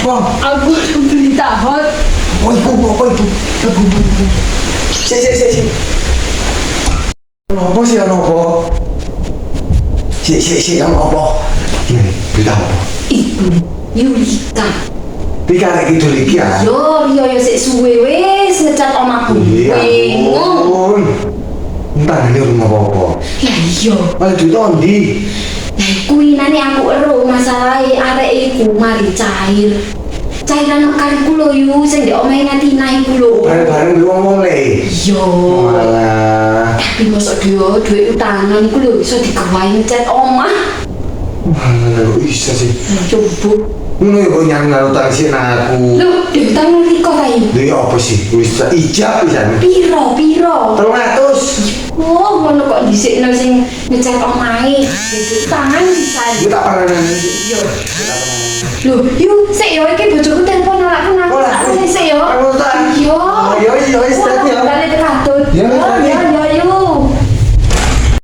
Bang. Aku udah beli tahot. Oh, ibu. Si. Apa sih apa? Si, apa? Ini, berita apa? Ibu Yulika. Rika lagi gitu lagi ya? Yo sik suwe wis ngecat omahku. Ampun. Entah ini rumah apa? Ya iya. Malah duit ondi. Lah kuwi nane aku ero masalahe arek iku mari cair. Cairan kariku lho yu sing ndek omahe Natina iku lho. Bareng-bareng ngomong le. Iya. Malah. Tapi mosok duit utangan iku lho iso digawain ngecat omah. Malah bisa sih. Coba. Ngono ya kok nyang utang sih aku. Lho, diutang Riko ta yu? Lha ya apa sih? Wis ijab pisan. Piro? 300. Oh, ngono kok dhisikno sing ngecat omahe. Duit utangan bisa. Gue tak paranan. Yo. Loh, yuk, sik yo iki bojoku telepon aku nang. Oh, lah. Sik yo. Aku tak. Yo. Yo, istirahat ya. Balik ke kantor. Ya,